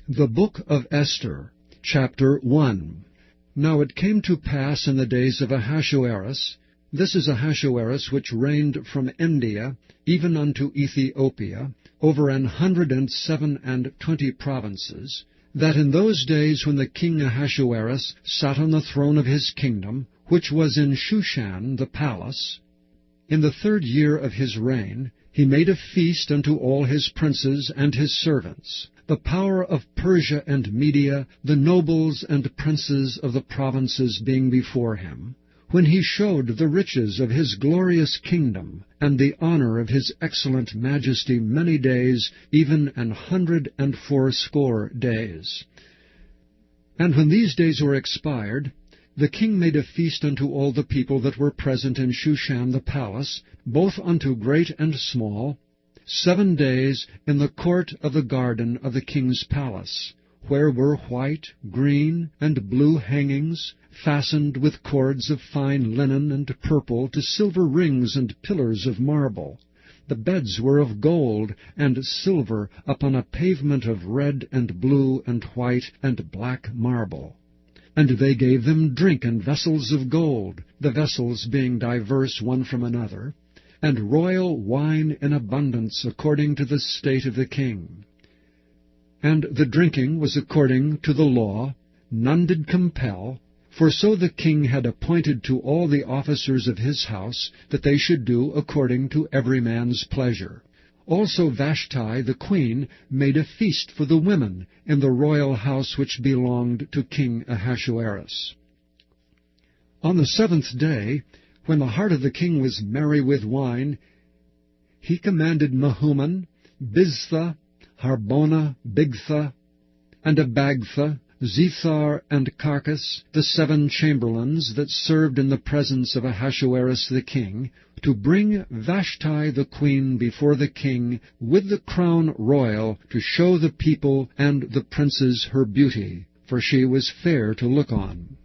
The Book of Esther, Chapter 1. Now it came to pass in the days of Ahasuerus, this is Ahasuerus which reigned from India even unto Ethiopia, over 127 provinces, that in those days when the king Ahasuerus sat on the throne of his kingdom, which was in Shushan the palace, in the 3rd year of his reign, he made a feast unto all his princes and his servants, the power of Persia and Media, the nobles and princes of the provinces being before him, when he showed the riches of his glorious kingdom, and the honor of his excellent majesty many days, even 180 days. And when these days were expired, the king made a feast unto all the people that were present in Shushan the palace, both unto great and small, 7 days in the court of the garden of the king's palace, where were white, green, and blue hangings, fastened with cords of fine linen and purple to silver rings and pillars of marble. The beds were of gold and silver upon a pavement of red and blue and white and black marble. And they gave them drink in vessels of gold, the vessels being diverse one from another, and royal wine in abundance according to the state of the king. And the drinking was according to the law, none did compel, for so the king had appointed to all the officers of his house, that they should do according to every man's pleasure. Also Vashti the queen made a feast for the women in the royal house which belonged to King Ahasuerus. On the 7th day, when the heart of the king was merry with wine, he commanded Mehuman, Biztha, Harbona, Bigtha, and Abagtha, Zethar, and Carcas, the 7 chamberlains that served in the presence of Ahasuerus the king, to bring Vashti the queen before the king with the crown royal, to show the people and the princes her beauty, for she was fair to look on.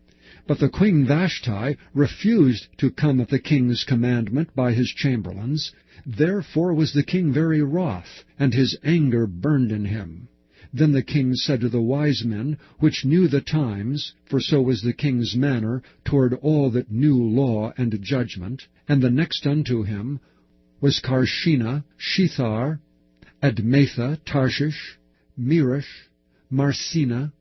But the queen Vashti refused to come at the king's commandment by his chamberlains. Therefore was the king very wroth, and his anger burned in him. Then the king said to the wise men, which knew the times, for so was the king's manner toward all that knew law and judgment, and the next unto him was Carshena, Shethar, Admatha, Tarshish, Meresh, Marsena,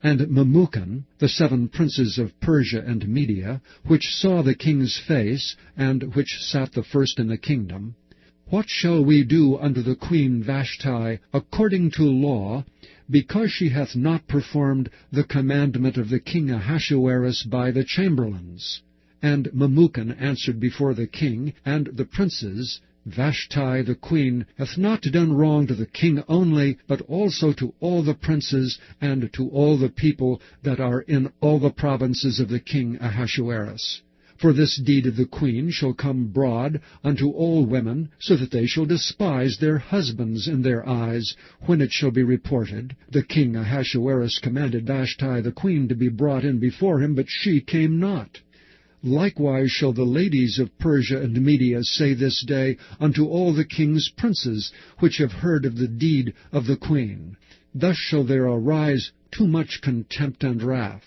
and Memucan, the 7 princes of Persia and Media, which saw the king's face, and which sat the first in the kingdom, what shall we do unto the queen Vashti according to law, because she hath not performed the commandment of the king Ahasuerus by the chamberlains? And Memucan answered before the king and the princes, Vashti the queen hath not done wrong to the king only, but also to all the princes and to all the people that are in all the provinces of the king Ahasuerus. For this deed of the queen shall come broad unto all women, so that they shall despise their husbands in their eyes, when it shall be reported, the king Ahasuerus commanded Vashti the queen to be brought in before him, but she came not. Likewise shall the ladies of Persia and Media say this day unto all the king's princes, which have heard of the deed of the queen. Thus shall there arise too much contempt and wrath.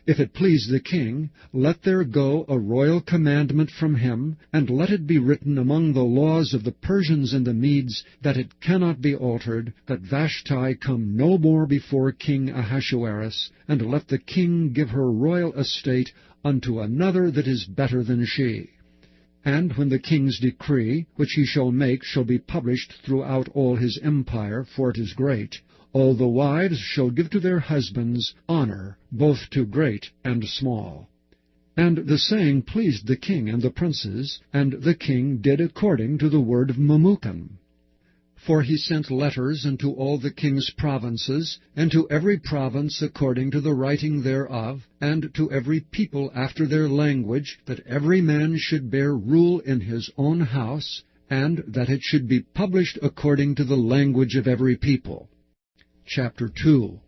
If it please the king, let there go a royal commandment from him, and let it be written among the laws of the Persians and the Medes, that it cannot be altered, that Vashti come no more before King Ahasuerus, and let the king give her royal estate unto another that is better than she. And when the king's decree, which he shall make, shall be published throughout all his empire, for it is great, all the wives shall give to their husbands honor, both to great and small. And the saying pleased the king and the princes, and the king did according to the word of Memucan. For he sent letters unto all the king's provinces, and to every province according to the writing thereof, and to every people after their language, that every man should bear rule in his own house, and that it should be published according to the language of every people. Chapter 2.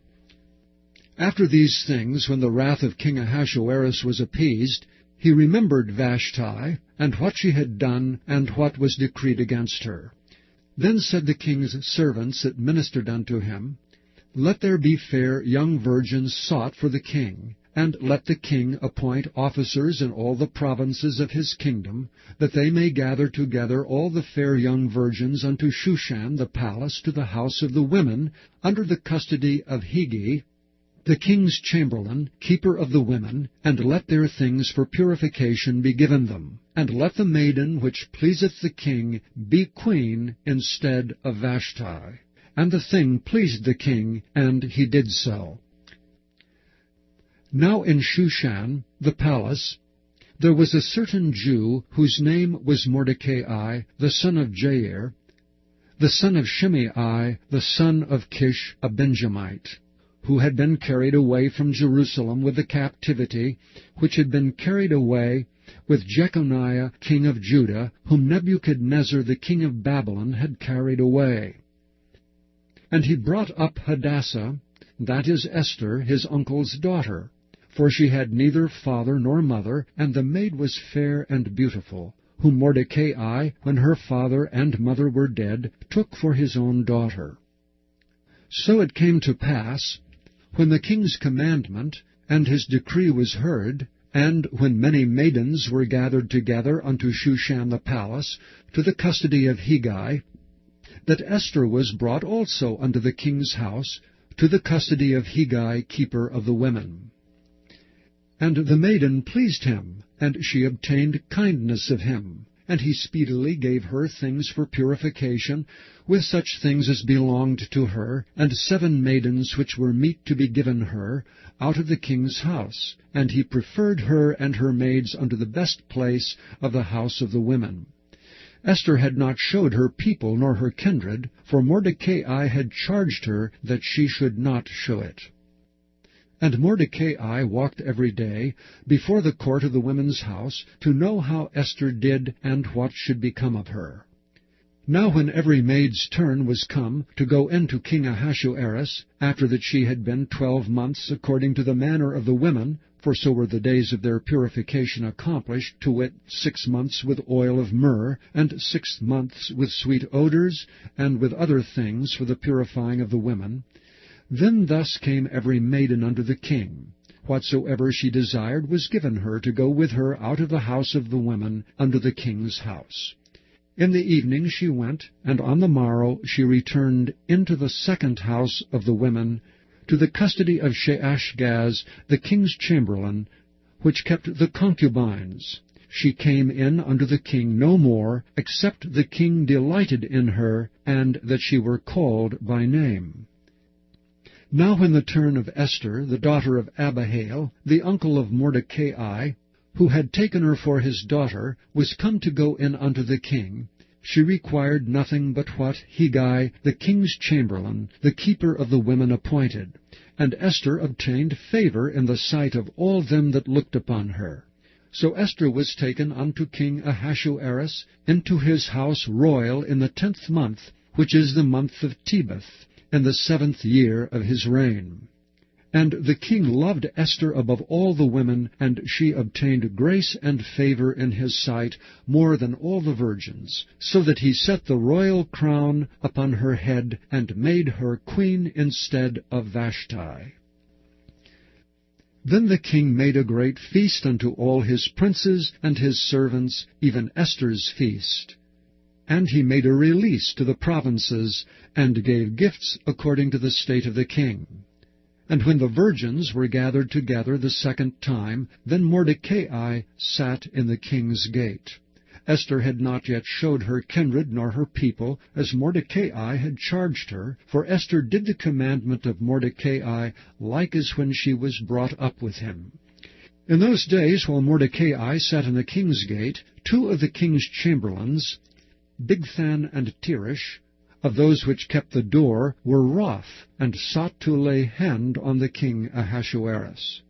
After these things, when the wrath of King Ahasuerus was appeased, he remembered Vashti, and what she had done, and what was decreed against her. Then said the king's servants that ministered unto him, Let there be fair young virgins sought for the king, and let the king appoint officers in all the provinces of his kingdom, that they may gather together all the fair young virgins unto Shushan the palace to the house of the women, under the custody of Hegai, the king's chamberlain, keeper of the women, and let their things for purification be given them. And let the maiden which pleaseth the king be queen instead of Vashti. And the thing pleased the king, and he did so. Now in Shushan, the palace, there was a certain Jew, whose name was Mordecai, the son of Jair, the son of Shimei, the son of Kish, a Benjamite, who had been carried away from Jerusalem with the captivity, which had been carried away with Jeconiah king of Judah, whom Nebuchadnezzar the king of Babylon had carried away. And he brought up Hadassah, that is Esther, his uncle's daughter, for she had neither father nor mother, and the maid was fair and beautiful, whom Mordecai, when her father and mother were dead, took for his own daughter. So it came to pass, when the king's commandment and his decree was heard, and when many maidens were gathered together unto Shushan the palace, to the custody of Hegai, that Esther was brought also unto the king's house, to the custody of Hegai, keeper of the women. And the maiden pleased him, and she obtained kindness of him. And he speedily gave her things for purification, with such things as belonged to her, and 7 maidens which were meet to be given her, out of the king's house. And he preferred her and her maids unto the best place of the house of the women. Esther had not showed her people nor her kindred, for Mordecai had charged her that she should not show it. And Mordecai walked every day before the court of the women's house, to know how Esther did and what should become of her. Now when every maid's turn was come to go in to King Ahasuerus, after that she had been 12 months according to the manner of the women, for so were the days of their purification accomplished, to wit, 6 months with oil of myrrh, and 6 months with sweet odors, and with other things for the purifying of the women, then thus came every maiden unto the king. Whatsoever she desired was given her to go with her out of the house of the women unto the king's house. In the evening she went, and on the morrow she returned into the second house of the women, to the custody of Sheashgaz, the king's chamberlain, which kept the concubines. She came in unto the king no more, except the king delighted in her, and that she were called by name. Now when the turn of Esther, the daughter of Abihail, the uncle of Mordecai, who had taken her for his daughter, was come to go in unto the king, she required nothing but what Hegai, the king's chamberlain, the keeper of the women, appointed. And Esther obtained favor in the sight of all them that looked upon her. So Esther was taken unto King Ahasuerus into his house royal in the 10th month, which is the month of Tebeth, in the 7th year of his reign. And the king loved Esther above all the women, and she obtained grace and favor in his sight more than all the virgins, so that he set the royal crown upon her head, and made her queen instead of Vashti. Then the king made a great feast unto all his princes and his servants, even Esther's feast. And he made a release to the provinces, and gave gifts according to the state of the king. And when the virgins were gathered together the second time, then Mordecai sat in the king's gate. Esther had not yet showed her kindred nor her people, as Mordecai had charged her, for Esther did the commandment of Mordecai, like as when she was brought up with him. In those days, while Mordecai sat in the king's gate, 2 of the king's chamberlains, Bigthan and Teresh, of those which kept the door, were wroth, and sought to lay hand on the king Ahasuerus.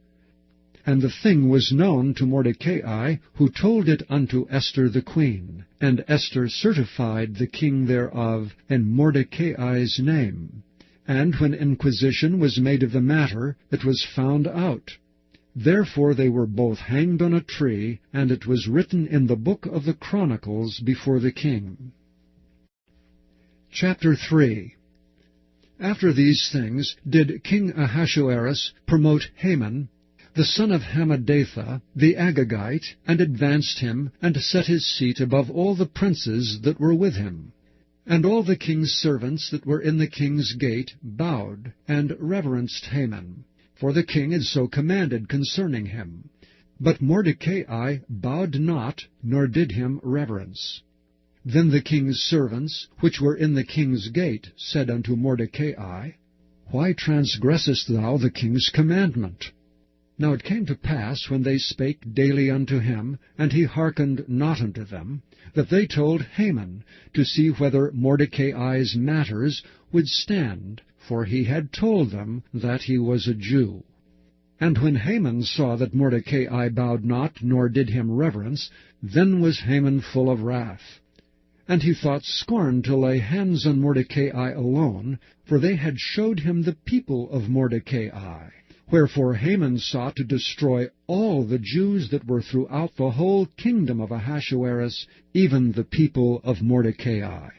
And the thing was known to Mordecai, who told it unto Esther the queen. And Esther certified the king thereof in Mordecai's name. And when inquisition was made of the matter, it was found out. Therefore they were both hanged on a tree, and it was written in the book of the Chronicles before the king. Chapter 3. After these things did King Ahasuerus promote Haman, the son of Hammedatha, the Agagite, and advanced him, and set his seat above all the princes that were with him. And all the king's servants that were in the king's gate bowed, and reverenced Haman, for the king had so commanded concerning him. But Mordecai bowed not, nor did him reverence. Then the king's servants, which were in the king's gate, said unto Mordecai, Why transgressest thou the king's commandment? Now it came to pass, when they spake daily unto him, and he hearkened not unto them, that they told Haman, to see whether Mordecai's matters would stand, for he had told them that he was a Jew. And when Haman saw that Mordecai bowed not, nor did him reverence, then was Haman full of wrath. And he thought scorn to lay hands on Mordecai alone, for they had showed him the people of Mordecai. Wherefore Haman sought to destroy all the Jews that were throughout the whole kingdom of Ahasuerus, even the people of Mordecai.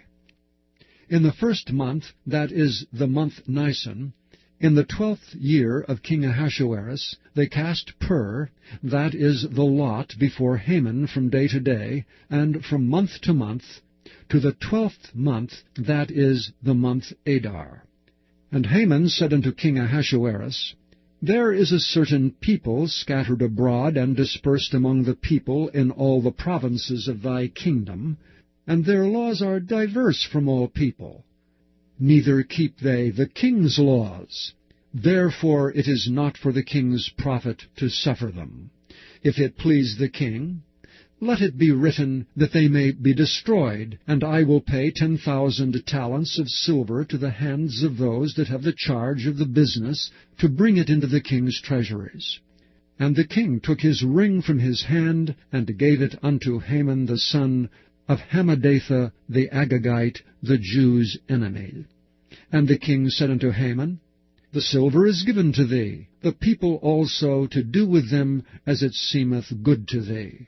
In the first month, that is, the month Nisan, in the 12th year of King Ahasuerus, they cast pur, that is, the lot, before Haman from day to day, and from month to month, to the 12th month, that is, the month Adar. And Haman said unto King Ahasuerus, There is a certain people scattered abroad and dispersed among the people in all the provinces of thy kingdom, and their laws are diverse from all people. Neither keep they the king's laws. Therefore it is not for the king's profit to suffer them. If it please the king, let it be written that they may be destroyed, and I will pay 10,000 talents of silver to the hands of those that have the charge of the business, to bring it into the king's treasuries. And the king took his ring from his hand, and gave it unto Haman the son of Hammedatha the Agagite, the Jews' enemy. And the king said unto Haman, The silver is given to thee, the people also to do with them as it seemeth good to thee.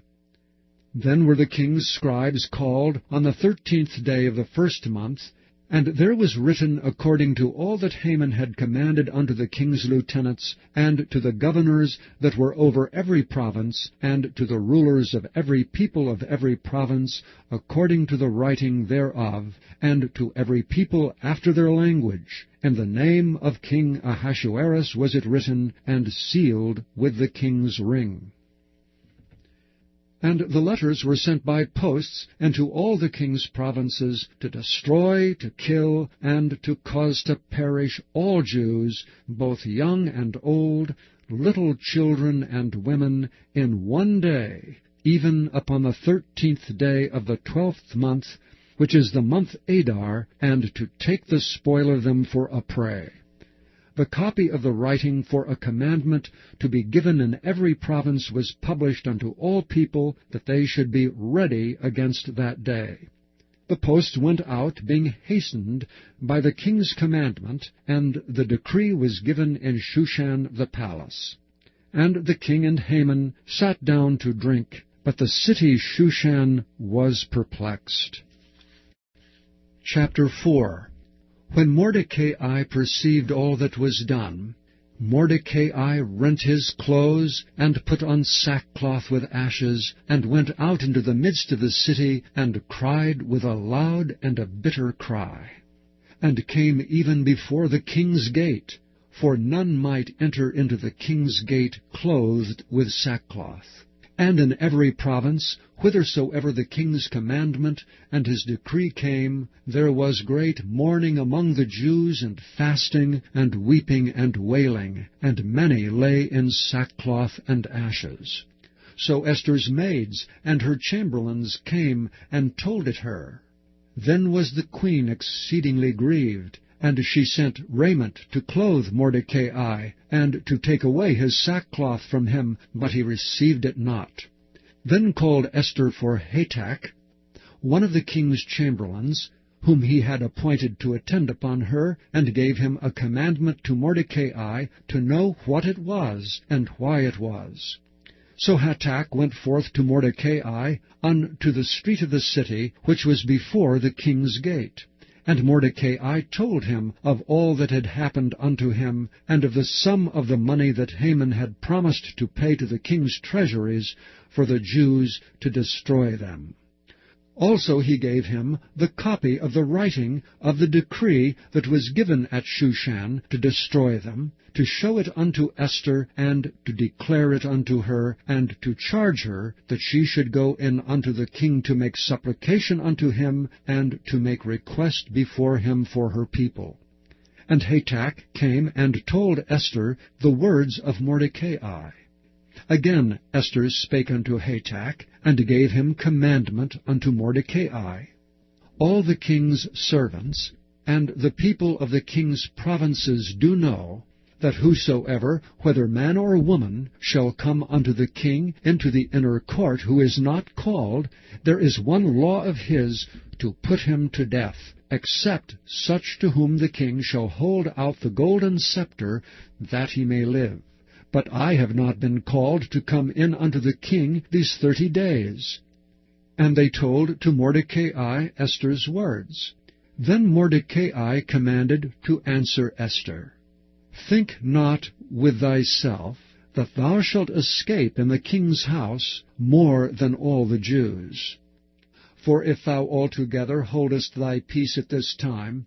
Then were the king's scribes called on the 13th day of the first month, and there was written according to all that Haman had commanded unto the king's lieutenants, and to the governors that were over every province, and to the rulers of every people of every province, according to the writing thereof, and to every people after their language. In the name of King Ahasuerus was it written, and sealed with the king's ring. And the letters were sent by posts into all the king's provinces, to destroy, to kill, and to cause to perish all Jews, both young and old, little children and women, in one day, even upon the 13th day of the 12th month, which is the month Adar, and to take the spoil of them for a prey. The copy of the writing for a commandment to be given in every province was published unto all people, that they should be ready against that day. The post went out, being hastened by the king's commandment, and the decree was given in Shushan the palace. And the king and Haman sat down to drink, but the city Shushan was perplexed. Chapter 4. When Mordecai perceived all that was done, Mordecai rent his clothes, and put on sackcloth with ashes, and went out into the midst of the city, and cried with a loud and a bitter cry, and came even before the king's gate, for none might enter into the king's gate clothed with sackcloth. And in every province, whithersoever the king's commandment and his decree came, there was great mourning among the Jews, and fasting, and weeping, and wailing, and many lay in sackcloth and ashes. So Esther's maids and her chamberlains came and told it her. Then was the queen exceedingly grieved, and she sent raiment to clothe Mordecai, and to take away his sackcloth from him, but he received it not. Then called Esther for Hatach, one of the king's chamberlains, whom he had appointed to attend upon her, and gave him a commandment to Mordecai to know what it was, and why it was. So Hatach went forth to Mordecai unto the street of the city, which was before the king's gate. And Mordecai told him of all that had happened unto him, and of the sum of the money that Haman had promised to pay to the king's treasuries for the Jews to destroy them. Also he gave him the copy of the writing of the decree that was given at Shushan to destroy them, to show it unto Esther, and to declare it unto her, and to charge her that she should go in unto the king to make supplication unto him, and to make request before him for her people. And Hatach came and told Esther the words of Mordecai. Again Esther spake unto Hatach, and gave him commandment unto Mordecai. All the king's servants and the people of the king's provinces do know that whosoever, whether man or woman, shall come unto the king into the inner court, who is not called, there is one law of his, to put him to death, except such to whom the king shall hold out the golden scepter, that he may live. But I have not been called to come in unto the king these 30 days. And they told to Mordecai Esther's words. Then Mordecai commanded to answer Esther, Think not with thyself that thou shalt escape in the king's house more than all the Jews. For if thou altogether holdest thy peace at this time,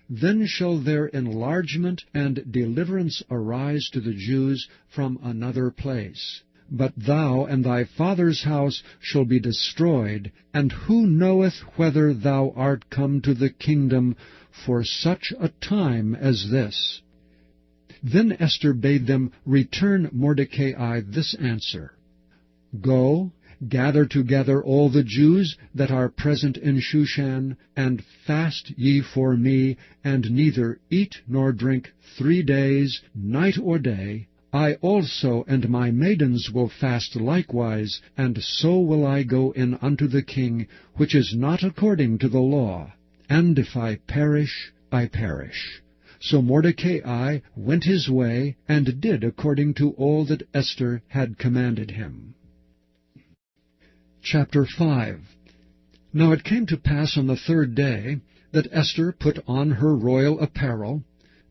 then shall their enlargement and deliverance arise to the Jews from another place. But thou and thy father's house shall be destroyed, and who knoweth whether thou art come to the kingdom for such a time as this? Then Esther bade them return Mordecai this answer, Go, gather together all the Jews that are present in Shushan, and fast ye for me, and neither eat nor drink 3 days, night or day. I also and my maidens will fast likewise, and so will I go in unto the king, which is not according to the law. And if I perish, I perish. So Mordecai went his way, and did according to all that Esther had commanded him. Chapter 5. Now it came to pass on the 3rd day, that Esther put on her royal apparel,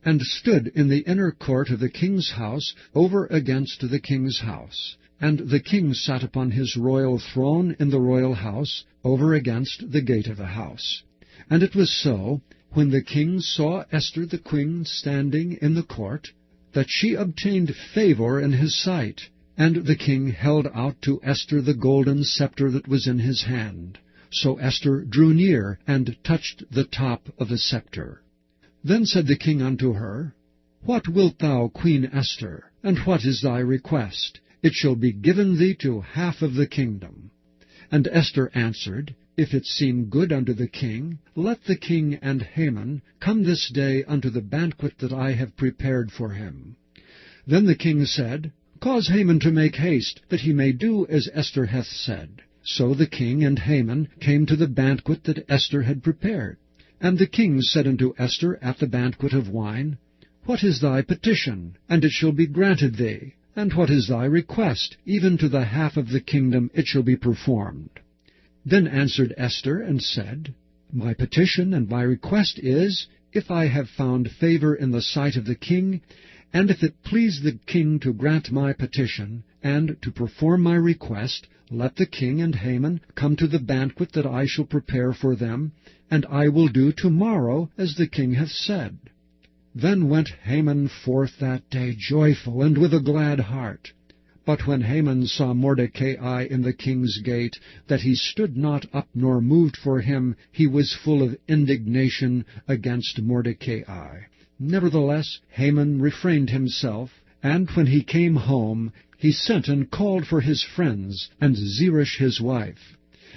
and stood in the inner court of the king's house, over against the king's house. And the king sat upon his royal throne in the royal house, over against the gate of the house. And it was so, when the king saw Esther the queen standing in the court, that she obtained favor in his sight. And the king held out to Esther the golden scepter that was in his hand. So Esther drew near, and touched the top of the scepter. Then said the king unto her, What wilt thou, Queen Esther, and what is thy request? It shall be given thee to half of the kingdom. And Esther answered, If it seem good unto the king, let the king and Haman come this day unto the banquet that I have prepared for him. Then the king said, Cause Haman to make haste, that he may do as Esther hath said. So the king and Haman came to the banquet that Esther had prepared. And the king said unto Esther at the banquet of wine, What is thy petition? And it shall be granted thee. And what is thy request? Even to the half of the kingdom it shall be performed. Then answered Esther, and said, My petition and my request is, if I have found favor in the sight of the king, and if it please the king to grant my petition, and to perform my request, let the king and Haman come to the banquet that I shall prepare for them, and I will do tomorrow as the king hath said. Then went Haman forth that day joyful, and with a glad heart. But when Haman saw Mordecai in the king's gate, that he stood not up nor moved for him, he was full of indignation against Mordecai. Nevertheless Haman refrained himself, and when he came home, he sent and called for his friends, and Zeresh his wife.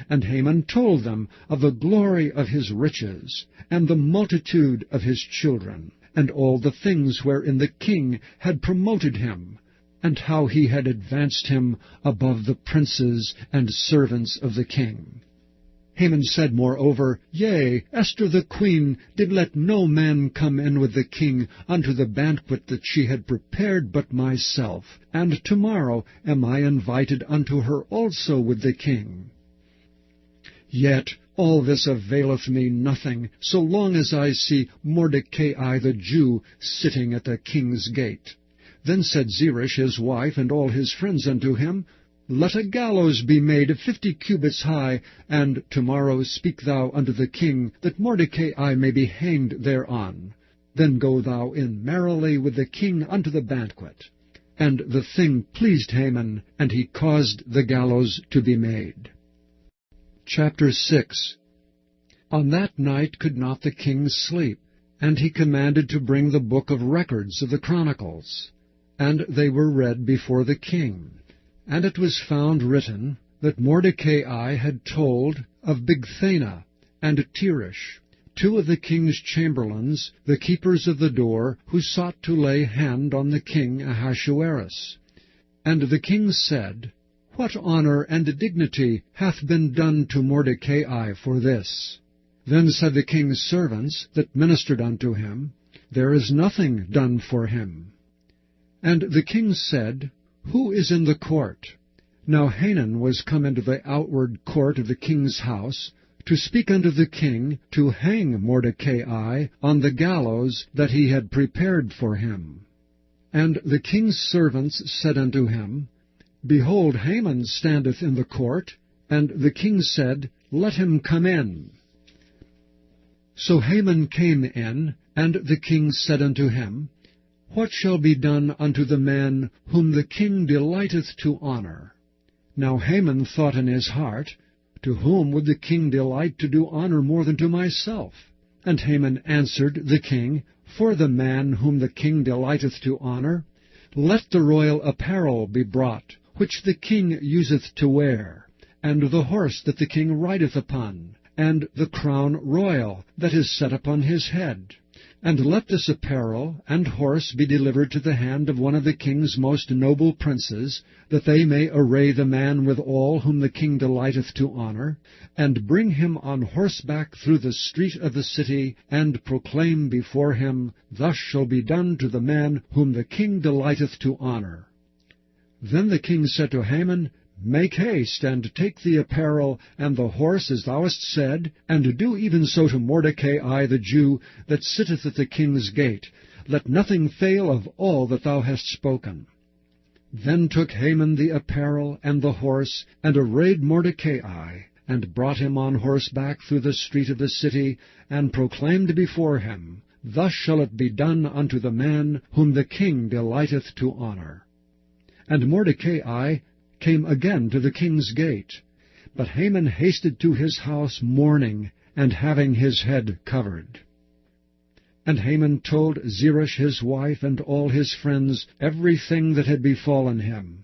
And Haman told them of the glory of his riches, and the multitude of his children, and all the things wherein the king had promoted him, and how he had advanced him above the princes and servants of the king. Haman said moreover, Yea, Esther the queen did let no man come in with the king unto the banquet that she had prepared but myself, and tomorrow am I invited unto her also with the king. Yet All this availeth me nothing, so long as I see Mordecai the Jew sitting at the king's gate. Then said Zeresh his wife and all his friends unto him, Let a gallows be made 50 cubits high, and tomorrow speak thou unto the king, that Mordecai may be hanged thereon. Then go thou in merrily with the king unto the banquet. And the thing pleased Haman, and he caused the gallows to be made. Chapter 6. On that night could not the king sleep, and he commanded to bring the book of records of the Chronicles. And they were read before the king. And it was found written that Mordecai had told of Bigthana and Teresh, 2 of the king's chamberlains, the keepers of the door, who sought to lay hand on the king Ahasuerus. And the king said, What honor and dignity hath been done to Mordecai for this? Then said the king's servants that ministered unto him, There is nothing done for him. And the king said, Who is in the court? Now Hanan was come into the outward court of the king's house, to speak unto the king to hang Mordecai on the gallows that he had prepared for him. And the king's servants said unto him, Behold, Haman standeth in the court. And the king said, Let him come in. So Haman came in, and the king said unto him, What shall be done unto the man whom the king delighteth to honor? Now Haman thought in his heart, To whom would the king delight to do honor more than to myself? And Haman answered the king, For the man whom the king delighteth to honor, let the royal apparel be brought, which the king useth to wear, and the horse that the king rideth upon, and the crown royal that is set upon his head. And let this apparel and horse be delivered to the hand of one of the king's most noble princes, that they may array the man withal whom the king delighteth to honor, and bring him on horseback through the street of the city, and proclaim before him, Thus shall be done to the man whom the king delighteth to honor. Then the king said to Haman, Make haste, and take the apparel and the horse as thou hast said, and do even so to Mordecai the Jew, that sitteth at the king's gate. Let nothing fail of all that thou hast spoken. Then took Haman the apparel and the horse, and arrayed Mordecai, and brought him on horseback through the street of the city, and proclaimed before him, Thus shall it be done unto the man whom the king delighteth to honor. And Mordecai came again to the king's gate. But Haman hasted to his house mourning, and having his head covered. And Haman told Zeresh his wife and all his friends everything that had befallen him.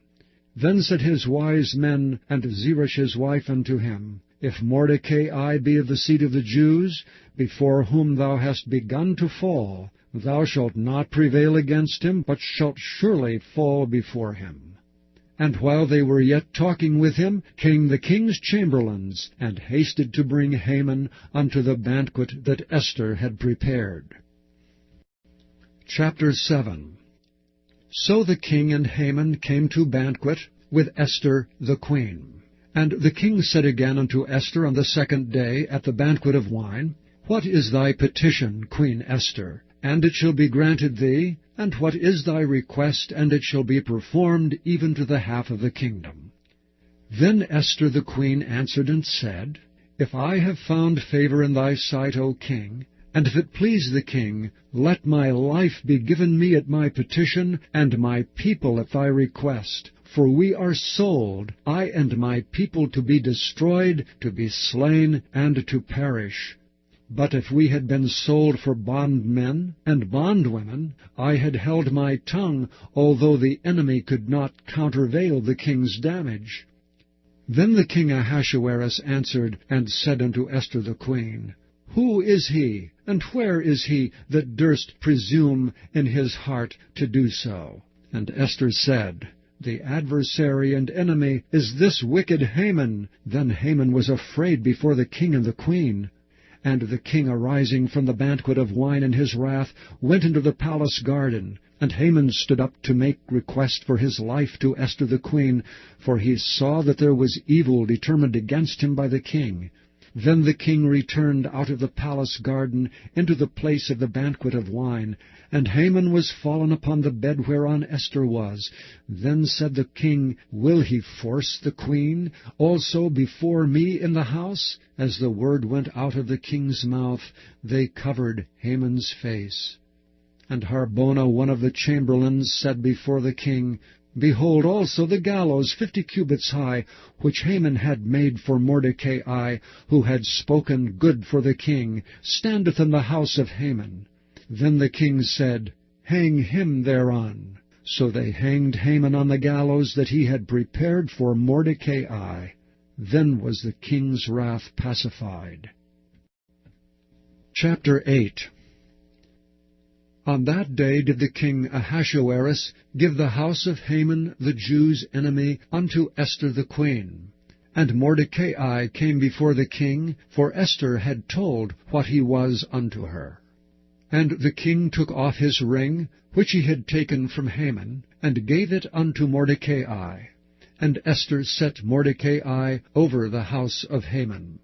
Then said his wise men and Zeresh his wife unto him, If Mordecai be of the seed of the Jews, before whom thou hast begun to fall, thou shalt not prevail against him, but shalt surely fall before him. And while they were yet talking with him, came the king's chamberlains, and hasted to bring Haman unto the banquet that Esther had prepared. Chapter 7. So the king and Haman came to banquet with Esther the queen. And the king said again unto Esther on the 2nd day at the banquet of wine, What is thy petition, Queen Esther? And it shall be granted thee. And what is thy request? And it shall be performed even to the half of the kingdom. Then Esther the queen answered and said, If I have found favor in thy sight, O king, and if it please the king, let my life be given me at my petition, and my people at thy request. For we are sold, I and my people, to be destroyed, to be slain, and to perish. But if we had been sold for bondmen and bondwomen, I had held my tongue, although the enemy could not countervail the king's damage. Then the king Ahasuerus answered and said unto Esther the queen, Who is he, and where is he that durst presume in his heart to do so? And Esther said, The adversary and enemy is this wicked Haman. Then Haman was afraid before the king and the queen. And the king, arising from the banquet of wine in his wrath, went into the palace garden. And Haman stood up to make request for his life to Esther the queen, for he saw that there was evil determined against him by the king. Then the king returned out of the palace garden into the place of the banquet of wine, and Haman was fallen upon the bed whereon Esther was. Then said the king, Will he force the queen also before me in the house? As the word went out of the king's mouth, they covered Haman's face. And Harbona, one of the chamberlains, said before the king, Behold also the gallows 50 cubits high, which Haman had made for Mordecai, who had spoken good for the king, standeth in the house of Haman. Then the king said, Hang him thereon. So they hanged Haman on the gallows that he had prepared for Mordecai. Then was the king's wrath pacified. Chapter 8. On that day did the king Ahasuerus give the house of Haman the Jews' enemy unto Esther the queen. And Mordecai came before the king, for Esther had told what he was unto her. And the king took off his ring, which he had taken from Haman, and gave it unto Mordecai. And Esther set Mordecai over the house of Haman.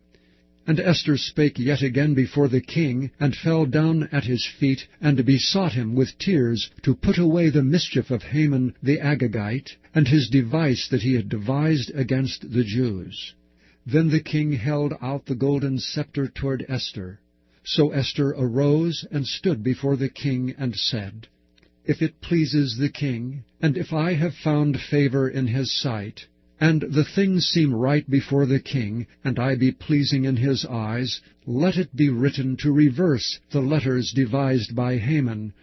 And Esther spake yet again before the king, and fell down at his feet, and besought him with tears to put away the mischief of Haman the Agagite, and his device that he had devised against the Jews. Then the king held out the golden scepter toward Esther. So Esther arose and stood before the king, and said, If it pleases the king, and if I have found favor in his sight, and the things seem right before the king, and I be pleasing in his eyes, let it be written to reverse the letters devised by Haman,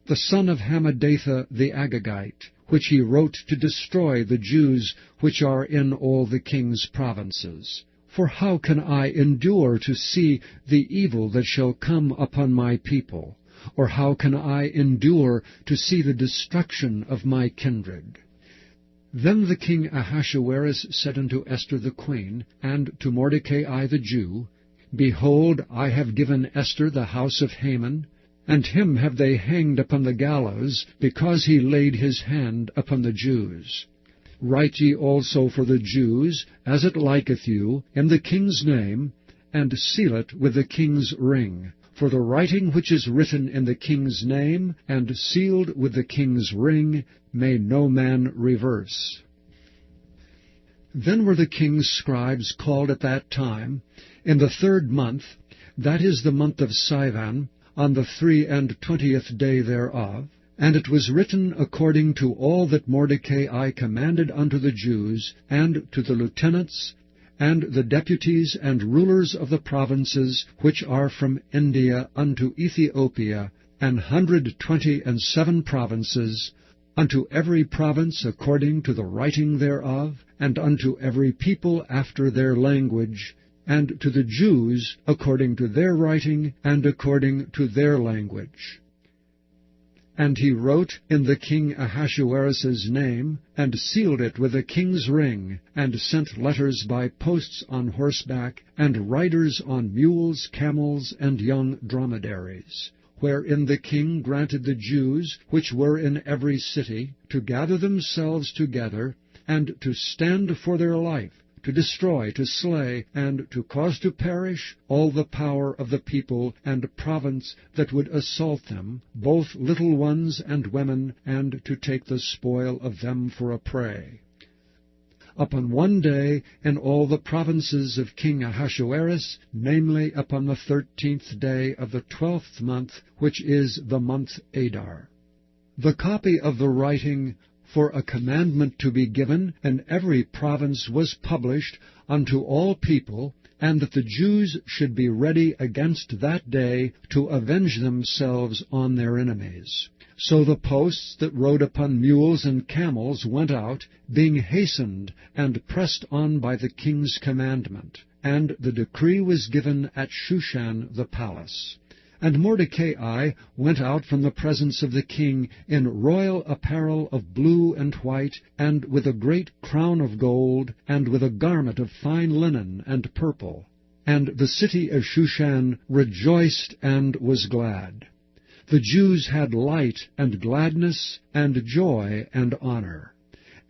the son of Hammedatha the Agagite, which he wrote to destroy the Jews which are in all the king's provinces. For how can I endure to see the evil that shall come upon my people? Or how can I endure to see the destruction of my kindred? Then the king Ahasuerus said unto Esther the queen, and to Mordecai the Jew, Behold, I have given Esther the house of Haman, and him have they hanged upon the gallows, because he laid his hand upon the Jews. Write ye also for the Jews, as it liketh you, in the king's name, and seal it with the king's ring. For the writing which is written in the king's name, and sealed with the king's ring, may no man reverse. Then were the king's scribes called at that time, in the 3rd month, that is the month of Sivan, on the 23 day thereof, and it was written according to all that Mordecai commanded unto the Jews, and to the lieutenants, and the deputies and rulers of the provinces which are from India unto Ethiopia, 127 provinces, unto every province according to the writing thereof, and unto every people after their language, and to the Jews according to their writing, and according to their language. And he wrote in the king Ahasuerus's name, and sealed it with the king's ring, and sent letters by posts on horseback, and riders on mules, camels, and young dromedaries, wherein the king granted the Jews, which were in every city, to gather themselves together, and to stand for their life, to destroy, to slay, and to cause to perish all the power of the people and province that would assault them, both little ones and women, and to take the spoil of them for a prey. Upon one day in all the provinces of King Ahasuerus, namely upon the 13th day of the 12th month, which is the month Adar. The copy of the writing for a commandment to be given in every province was published unto all people, and that the Jews should be ready against that day to avenge themselves on their enemies. So the posts that rode upon mules and camels went out, being hastened and pressed on by the king's commandment. And the decree was given at Shushan the palace. And Mordecai went out from the presence of the king in royal apparel of blue and white, and with a great crown of gold, and with a garment of fine linen and purple. And the city of Shushan rejoiced and was glad. The Jews had light and gladness and joy and honor.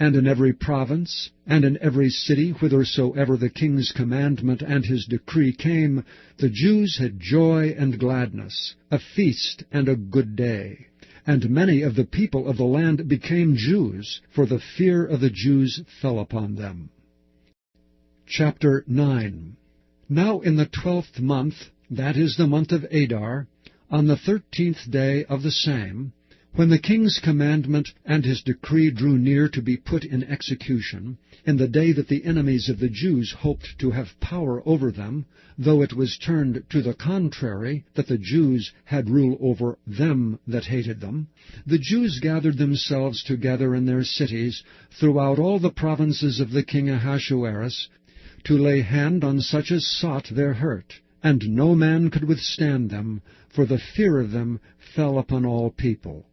and in every province, and in every city, whithersoever the king's commandment and his decree came, the Jews had joy and gladness, a feast and a good day. And many of the people of the land became Jews, for the fear of the Jews fell upon them. Chapter 9. Now in the 12th month, that is the month of Adar, on the 13th day of the same, when the king's commandment and his decree drew near to be put in execution, in the day that the enemies of the Jews hoped to have power over them, though it was turned to the contrary, that the Jews had rule over them that hated them, the Jews gathered themselves together in their cities throughout all the provinces of the king Ahasuerus, to lay hand on such as sought their hurt. And no man could withstand them, for the fear of them fell upon all people.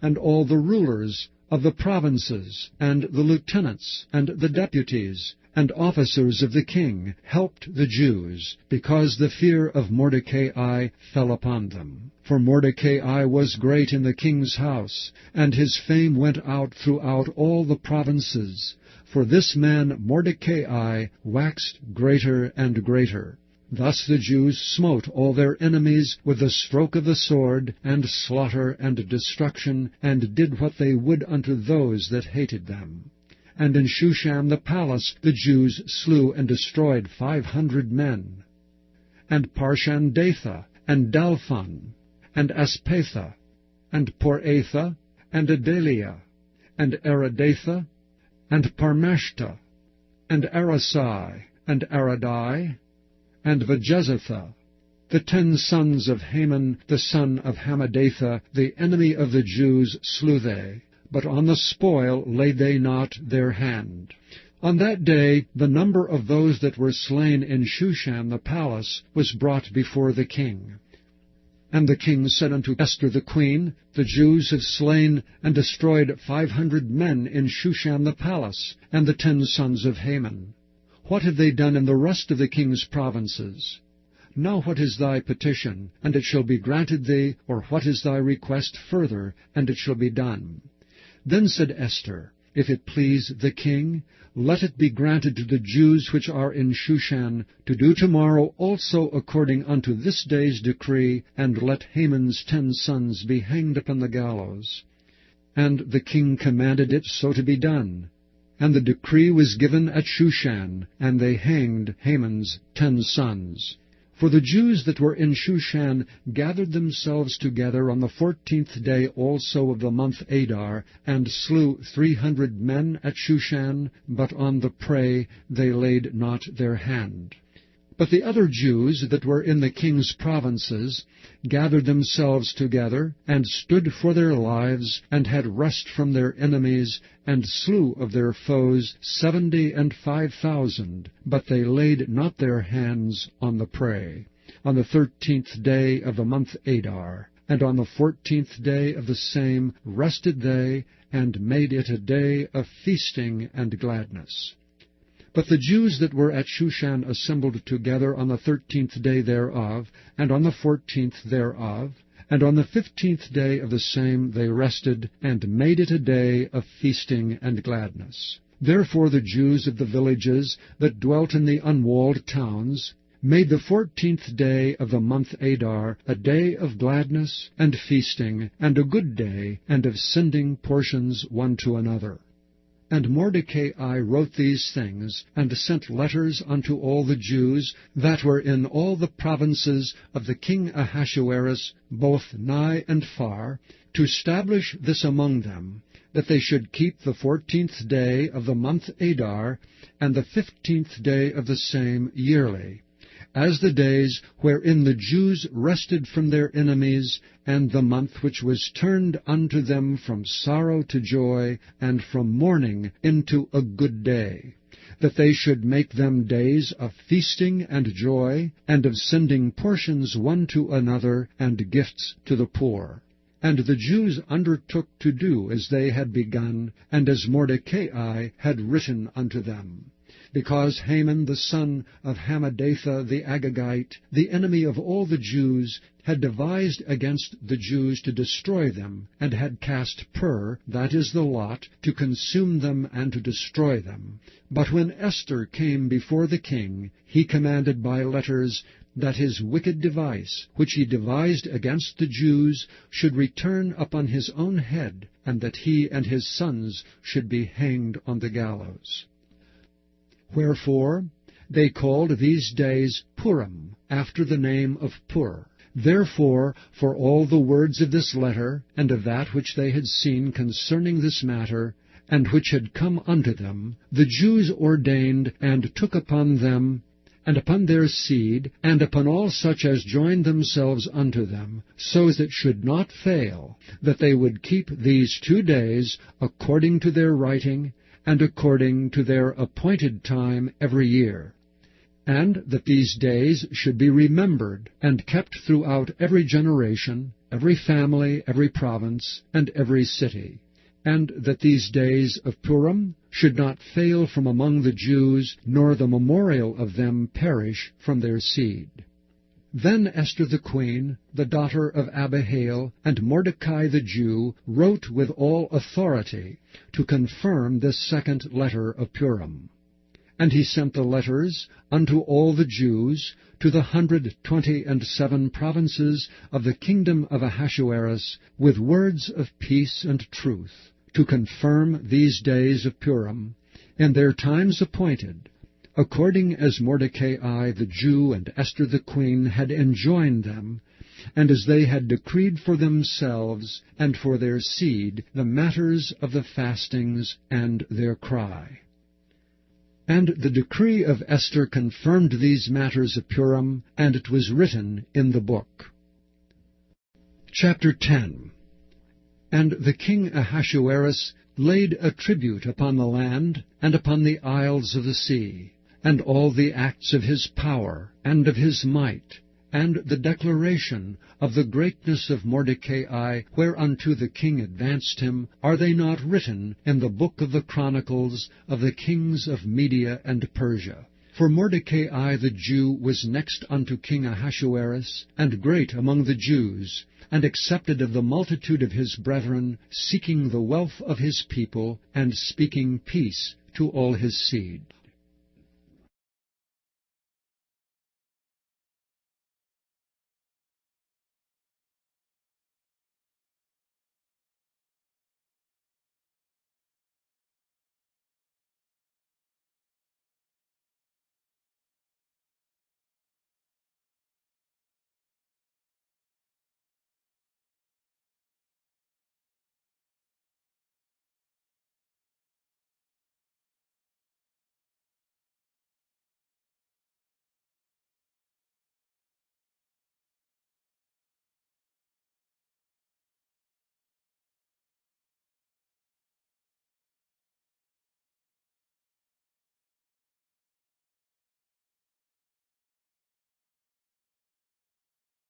And all the rulers of the provinces, and the lieutenants, and the deputies, and officers of the king helped the Jews, because the fear of Mordecai fell upon them. For Mordecai was great in the king's house, and his fame went out throughout all the provinces. For this man Mordecai waxed greater and greater. Thus the Jews smote all their enemies with the stroke of the sword, and slaughter and destruction, and did what they would unto those that hated them. And in Shushan the palace the Jews slew and destroyed 500 men. And Parshandatha, and Dalphon, and Aspatha, and Poratha, and Adalia, and Aradatha, and Parmashta, and Arasai, and Aradai, and Vajezatha, the 10 sons of Haman, the son of Hammedatha, the enemy of the Jews, slew they, but on the spoil laid they not their hand. On that day the number of those that were slain in Shushan the palace was brought before the king. And the king said unto Esther the queen, The Jews have slain and destroyed 500 men in Shushan the palace, and the 10 sons of Haman. What have they done in the rest of the king's provinces? Now what is thy petition, and it shall be granted thee, or what is thy request further, and it shall be done? Then said Esther, If it please the king, let it be granted to the Jews which are in Shushan to do tomorrow also according unto this day's decree, and let Haman's 10 sons be hanged upon the gallows. And the king commanded it so to be done. And the decree was given at Shushan, and they hanged Haman's 10 sons. For the Jews that were in Shushan gathered themselves together on the 14th day also of the month Adar, and slew 300 men at Shushan, but on the prey they laid not their hand. But the other Jews that were in the king's provinces gathered themselves together, and stood for their lives, and had rest from their enemies, and slew of their foes 75,000, but they laid not their hands on the prey. On the 13th day of the month Adar, and on the 14th day of the same rested they, and made it a day of feasting and gladness. But the Jews that were at Shushan assembled together on the 13th day thereof, and on the 14th thereof, and on the 15th day of the same they rested, and made it a day of feasting and gladness. Therefore the Jews of the villages that dwelt in the unwalled towns made the 14th day of the month Adar a day of gladness and feasting, and a good day, and of sending portions one to another. And Mordecai wrote these things, and sent letters unto all the Jews that were in all the provinces of the king Ahasuerus, both nigh and far, to establish this among them, that they should keep the 14th day of the month Adar, and the 15th day of the same yearly, as the days wherein the Jews rested from their enemies, and the month which was turned unto them from sorrow to joy, and from mourning into a good day, that they should make them days of feasting and joy, and of sending portions one to another, and gifts to the poor. And the Jews undertook to do as they had begun, and as Mordecai had written unto them. because Haman the son of Hammedatha the Agagite, the enemy of all the Jews, had devised against the Jews to destroy them, and had cast pur, that is the lot, to consume them and to destroy them. But when Esther came before the king, he commanded by letters that his wicked device, which he devised against the Jews, should return upon his own head, and that he and his sons should be hanged on the gallows. Wherefore they called these days Purim, after the name of Pur. Therefore, for all the words of this letter, and of that which they had seen concerning this matter, and which had come unto them, the Jews ordained and took upon them, and upon their seed, and upon all such as joined themselves unto them, so as it should not fail, that they would keep these 2 days according to their writing, and according to their appointed time every year, and that these days should be remembered and kept throughout every generation, every family, every province, and every city, and that these days of Purim should not fail from among the Jews, nor the memorial of them perish from their seed. Then Esther the queen, the daughter of Abihail, and Mordecai the Jew, wrote with all authority to confirm this second letter of Purim. And he sent the letters unto all the Jews, to the 127 provinces of the kingdom of Ahasuerus, with words of peace and truth, to confirm these days of Purim, in their times appointed, according as Mordecai the Jew and Esther the queen had enjoined them, and as they had decreed for themselves and for their seed the matters of the fastings and their cry. And the decree of Esther confirmed these matters of Purim, and it was written in the book. Chapter 10. And the king Ahasuerus laid a tribute upon the land, and upon the isles of the sea, and all the acts of his power, and of his might, and the declaration of the greatness of Mordecai, whereunto the king advanced him, are they not written in the book of the chronicles of the kings of Media and Persia? For Mordecai the Jew was next unto King Ahasuerus, and great among the Jews, and accepted of the multitude of his brethren, seeking the wealth of his people, and speaking peace to all his seed.